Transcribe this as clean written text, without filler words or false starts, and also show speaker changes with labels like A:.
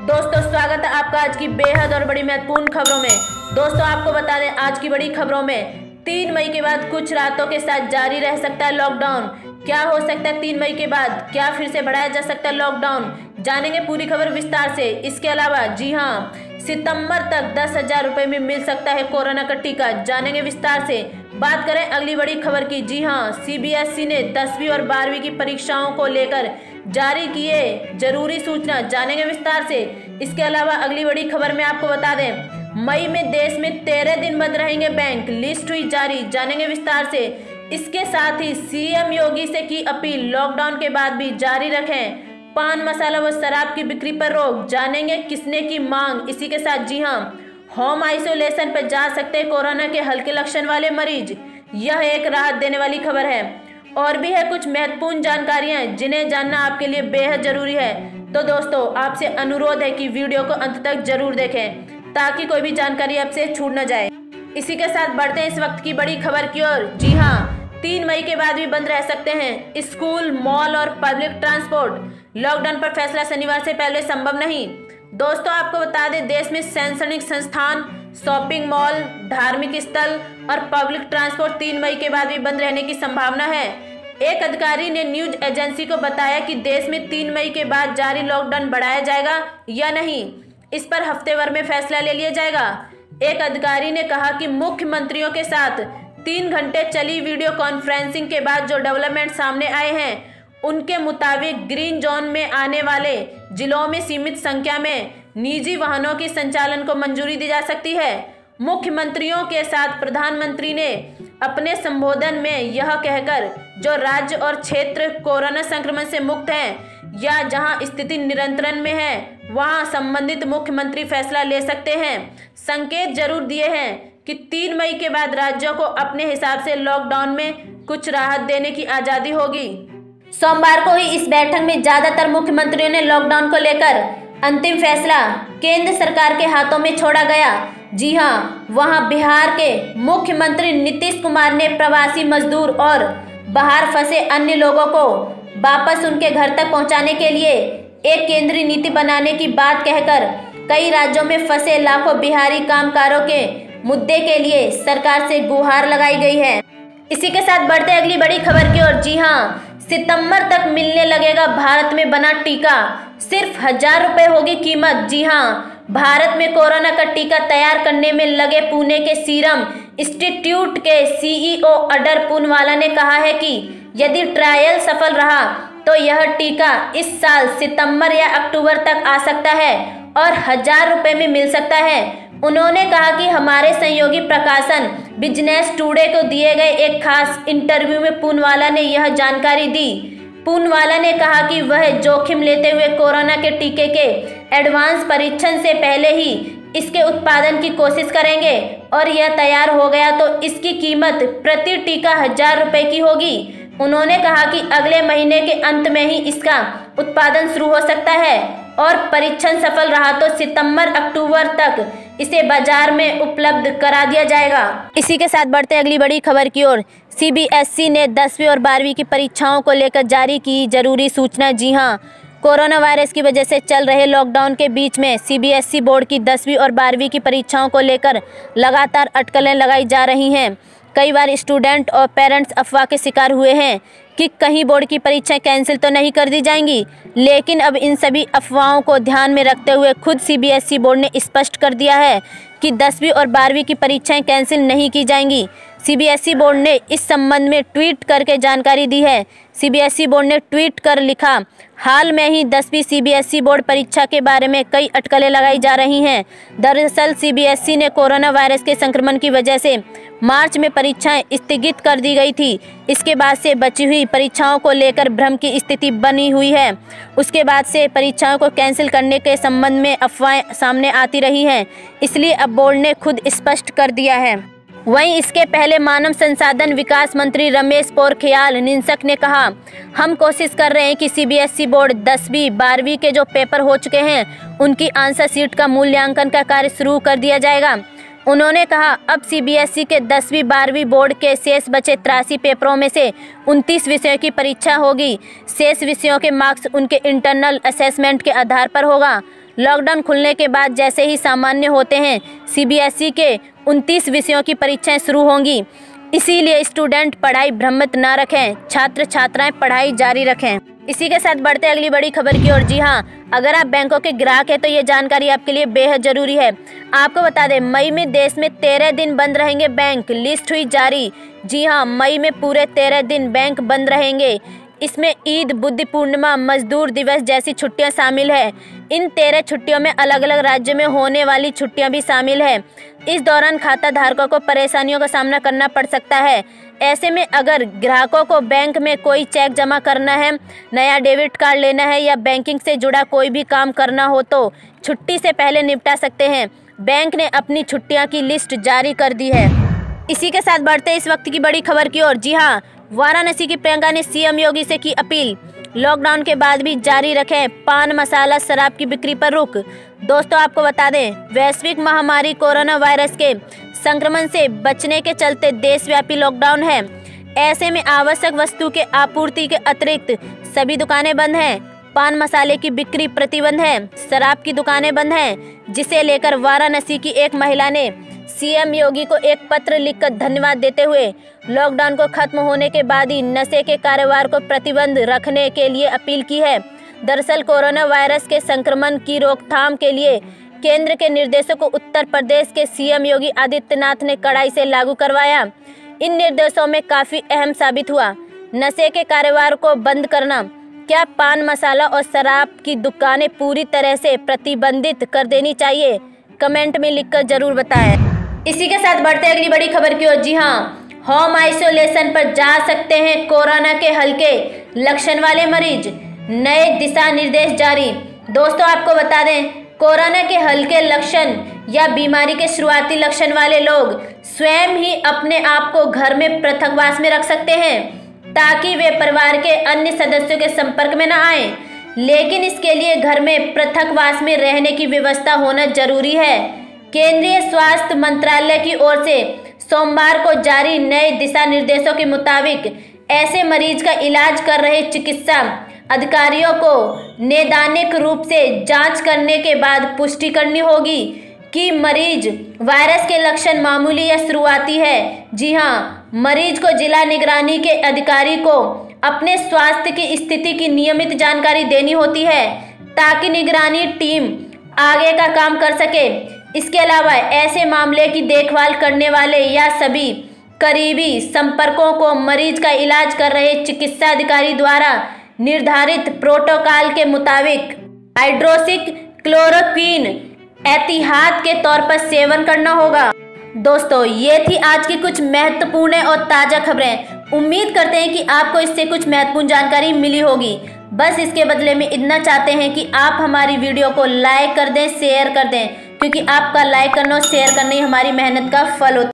A: दोस्तों स्वागत है आपका आज की बेहद और बड़ी महत्वपूर्ण खबरों में। दोस्तों आपको बता दें आज की बड़ी खबरों में 3 मई के बाद कुछ रातों के साथ जारी रह सकता है लॉकडाउन। क्या हो सकता है 3 मई के बाद, क्या फिर से बढ़ाया जा सकता है लॉकडाउन, जानेंगे पूरी खबर विस्तार से। इसके अलावा जी हाँ, सितंबर तक 10,000 रुपए में मिल सकता है कोरोना का टीका, जानेंगे विस्तार से। बात करें अगली बड़ी खबर की। जी हाँ, सीबीएसई ने 10वीं और 12वीं की परीक्षाओं को लेकर जारी किए जरूरी सूचना, जानेंगे विस्तार से। इसके अलावा अगली बड़ी खबर में आपको बता दें मई में देश में 13 दिन बंद रहेंगे बैंक, लिस्ट हुई जारी, जानेंगे विस्तार से। इसके साथ ही सीएम योगी से की अपील, लॉकडाउन के बाद भी जारी रखें पान मसाला व शराब की बिक्री पर रोक, जानेंगे किसने की मांग। इसी के साथ जी हाँ, होम आइसोलेशन पर जा सकते हैं कोरोना के हल्के लक्षण वाले मरीज, यह एक राहत देने वाली खबर है। और भी है कुछ महत्वपूर्ण जानकारियां जिन्हें जानना आपके लिए बेहद जरूरी है। तो दोस्तों आपसे अनुरोध है कि वीडियो को अंत तक जरूर देखें ताकि कोई भी जानकारी आपसे छूट न जाए। इसी के साथ बढ़ते हैं इस वक्त की बड़ी खबर की ओर। जी हाँ, 3 मई के बाद भी बंद रह सकते हैं स्कूल, मॉल और पब्लिक ट्रांसपोर्ट। लॉकडाउन पर फैसला शनिवार से पहले संभव नहीं। दोस्तों आपको बता दें देश में शैक्षणिक संस्थान, शॉपिंग मॉल, धार्मिक स्थल और पब्लिक ट्रांसपोर्ट 3 मई के बाद भी बंद रहने की संभावना है। एक अधिकारी ने न्यूज एजेंसी को बताया कि देश में 3 मई के बाद जारी लॉकडाउन बढ़ाया जाएगा या नहीं, इस पर हफ्ते भर में फैसला ले लिया जाएगा। एक अधिकारी ने कहा कि मुख्यमंत्रियों के साथ 3 घंटे चली वीडियो कॉन्फ्रेंसिंग के बाद जो डेवलपमेंट सामने आए हैं उनके मुताबिक ग्रीन जोन में आने वाले जिलों में सीमित संख्या में निजी वाहनों की संचालन को मंजूरी दी जा सकती है। मुख्यमंत्रियों के साथ प्रधानमंत्री ने अपने संबोधन में यह कहकर जो राज्य और क्षेत्र कोरोना संक्रमण से मुक्त हैं या जहां स्थिति नियंत्रण में है वहां संबंधित मुख्यमंत्री फैसला ले सकते हैं, संकेत जरूर दिए हैं कि 3 मई के बाद राज्यों को अपने हिसाब से लॉकडाउन में कुछ राहत देने की आज़ादी होगी। सोमवार को हुई इस बैठक में ज्यादातर मुख्यमंत्रियों ने लॉकडाउन को लेकर अंतिम फैसला केंद्र सरकार के हाथों में छोड़ा गया। जी हाँ, वहां बिहार के मुख्यमंत्री नीतीश कुमार ने प्रवासी मजदूर और बाहर फंसे अन्य लोगों को वापस उनके घर तक पहुंचाने के लिए एक केंद्रीय नीति बनाने की बात कहकर कई राज्यों में फंसे लाखों बिहारी कामगारों के मुद्दे के लिए सरकार से गुहार लगाई गई है। इसी के साथ बढ़ते अगली बड़ी खबर की ओर। जी हाँ, सितंबर तक मिलने लगेगा भारत में बना टीका, सिर्फ 1,000 रुपए होगी कीमत। जी हाँ, भारत में कोरोना का टीका तैयार करने में लगे पुणे के सीरम इंस्टीट्यूट के सीईओ अडर पूनवाला ने कहा है कि यदि ट्रायल सफल रहा तो यह टीका इस साल सितंबर या अक्टूबर तक आ सकता है और 1,000 रुपए में मिल सकता है। उन्होंने कहा कि हमारे सहयोगी प्रकाशन बिजनेस टुडे को दिए गए एक खास इंटरव्यू में पूनवाला ने यह जानकारी दी। पूनवाला ने कहा कि वह जोखिम लेते हुए कोरोना के टीके के एडवांस परीक्षण से पहले ही इसके उत्पादन की कोशिश करेंगे और यह तैयार हो गया तो इसकी कीमत प्रति टीका 1,000 रुपए की होगी। उन्होंने कहा कि अगले महीने के अंत में ही इसका उत्पादन शुरू हो सकता है और परीक्षण सफल रहा तो सितंबर अक्टूबर तक इसे बाजार में उपलब्ध करा दिया जाएगा। इसी के साथ बढ़ते अगली बड़ी खबर की ओर। सीबीएसई ने 10वीं और 12वीं की परीक्षाओं को लेकर जारी की जरूरी सूचना। जी हाँ, कोरोना वायरस की वजह से चल रहे लॉकडाउन के बीच में सीबीएसई बोर्ड की 10वीं और 12वीं की परीक्षाओं को लेकर लगातार अटकलें लगाई जा रही हैं। कई बार स्टूडेंट और पेरेंट्स अफवाह के शिकार हुए हैं कि कहीं बोर्ड की परीक्षाएं कैंसिल तो नहीं कर दी जाएंगी, लेकिन अब इन सभी अफवाहों को ध्यान में रखते हुए खुद सीबीएसई बोर्ड ने स्पष्ट कर दिया है कि 10वीं और 12वीं की परीक्षाएं कैंसिल नहीं की जाएंगी। सीबीएसई बोर्ड ने इस संबंध में ट्वीट करके जानकारी दी है। सीबीएसई बोर्ड ने ट्वीट कर लिखा, हाल में ही 10वीं सीबीएसई बोर्ड परीक्षा के बारे में कई अटकलें लगाई जा रही हैं। दरअसल सीबीएसई ने कोरोना वायरस के संक्रमण की वजह से मार्च में परीक्षाएं स्थगित कर दी गई थी। इसके बाद से बची हुई परीक्षाओं को लेकर भ्रम की स्थिति बनी हुई है। उसके बाद से परीक्षाओं को कैंसिल करने के संबंध में अफवाहें सामने आती रही हैं, इसलिए अब बोर्ड ने खुद स्पष्ट कर दिया है। वहीं इसके पहले मानव संसाधन विकास मंत्री रमेश पोखरियाल निशंक ने कहा, हम कोशिश कर रहे हैं कि सीबीएसई बोर्ड 10वीं 12वीं के जो पेपर हो चुके हैं उनकी आंसर शीट का मूल्यांकन का कार्य शुरू कर दिया जाएगा। उन्होंने कहा, अब सीबीएसई के 10वीं 12वीं बोर्ड के शेष बचे 83 पेपरों में से 29 विषयों की परीक्षा होगी। शेष विषयों के मार्क्स उनके इंटरनल असेसमेंट के आधार पर होगा। लॉकडाउन खुलने के बाद जैसे ही सामान्य होते हैं, सीबीएसई के 29 विषयों की परीक्षाएं शुरू होंगी। इसीलिए स्टूडेंट पढ़ाई भ्रमित ना रखें, छात्र छात्राएं पढ़ाई जारी रखें। इसी के साथ बढ़ते अगली बड़ी खबर की ओर। जी हाँ, अगर आप बैंकों के ग्राहक हैं तो ये जानकारी आपके लिए बेहद जरूरी है। आपको बता दें, मई में देश में 13 दिन बंद रहेंगे बैंक, लिस्ट हुई जारी। जी हाँ, मई में पूरे 13 दिन बैंक बंद रहेंगे। इसमें ईद, बुद्ध पूर्णिमा, मजदूर दिवस जैसी छुट्टियां शामिल है। इन 13 छुट्टियों में अलग अलग राज्यों में होने वाली छुट्टियां भी शामिल है। इस दौरान खाता धारकों को परेशानियों का सामना करना पड़ सकता है। ऐसे में अगर ग्राहकों को बैंक में कोई चेक जमा करना है, नया डेबिट कार्ड लेना है या बैंकिंग से जुड़ा कोई भी काम करना हो तो छुट्टी से पहले निपटा सकते हैं। बैंक ने अपनी छुट्टियां की लिस्ट जारी कर दी है। इसी के साथ बढ़ते इस वक्त की बड़ी खबर की ओर। जी हाँ, वाराणसी की प्रियंका ने सीएम योगी से की अपील, लॉकडाउन के बाद भी जारी रखें पान मसाला शराब की बिक्री पर रोक। दोस्तों, आपको बता दें, वैश्विक महामारी कोरोना वायरस के संक्रमण से बचने के चलते देशव्यापी लॉकडाउन है। ऐसे में आवश्यक वस्तु के आपूर्ति के अतिरिक्त सभी दुकानें बंद हैं। पान मसाले की बिक्री प्रतिबंध है, शराब की दुकानें बंद हैं, जिसे लेकर वाराणसी की एक महिला ने सीएम योगी को एक पत्र लिखकर धन्यवाद देते हुए लॉकडाउन को खत्म होने के बाद ही नशे के कारोबार को प्रतिबंध रखने के लिए अपील की है। दरअसल कोरोना वायरस के संक्रमण की रोकथाम के लिए केंद्र के निर्देशों को उत्तर प्रदेश के सीएम योगी आदित्यनाथ ने कड़ाई से लागू करवाया। इन निर्देशों में काफी अहम साबित हुआ नशे के कारोबार को बंद करना। क्या पान मसाला और शराब की दुकानें पूरी तरह से प्रतिबंधित कर देनी चाहिए? कमेंट में लिखकर जरूर बताएं। इसी के साथ बढ़ते अगली बड़ी खबर की ओर। जी हाँ, होम आइसोलेशन पर जा सकते हैं कोरोना के हल्के लक्षण वाले मरीज, नए दिशा निर्देश जारी। दोस्तों, आपको बता दें, कोरोना के हल्के लक्षण या बीमारी के शुरुआती लक्षण वाले लोग स्वयं ही अपने आप को घर में पृथकवास में रख सकते हैं ताकि वे परिवार के अन्य सदस्यों के संपर्क में न आए। लेकिन इसके लिए घर में पृथकवास में रहने की व्यवस्था होना जरूरी है। केंद्रीय स्वास्थ्य मंत्रालय की ओर से सोमवार को जारी नए दिशा निर्देशों के मुताबिक ऐसे मरीज का इलाज कर रहे चिकित्सा अधिकारियों को नैदानिक रूप से जांच करने के बाद पुष्टि करनी होगी कि मरीज वायरस के लक्षण मामूली या शुरुआती है। जी हाँ, मरीज को जिला निगरानी के अधिकारी को अपने स्वास्थ्य की स्थिति की नियमित जानकारी देनी होती है ताकि निगरानी टीम आगे का काम कर सके। इसके अलावा ऐसे मामले की देखभाल करने वाले या सभी करीबी संपर्कों को मरीज का इलाज कर रहे चिकित्सा अधिकारी द्वारा निर्धारित प्रोटोकॉल के मुताबिक हाइड्रोक्सी क्लोरोक्वीन एहतियात के तौर पर सेवन करना होगा। दोस्तों, ये थी आज की कुछ महत्वपूर्ण और ताज़ा खबरें। उम्मीद करते हैं कि आपको इससे कुछ महत्वपूर्ण जानकारी मिली होगी। बस इसके बदले में इतना चाहते हैं कि आप हमारी वीडियो को लाइक कर दें, शेयर कर दें, क्योंकि आपका लाइक करना और शेयर करना ही हमारी मेहनत का फल होता है।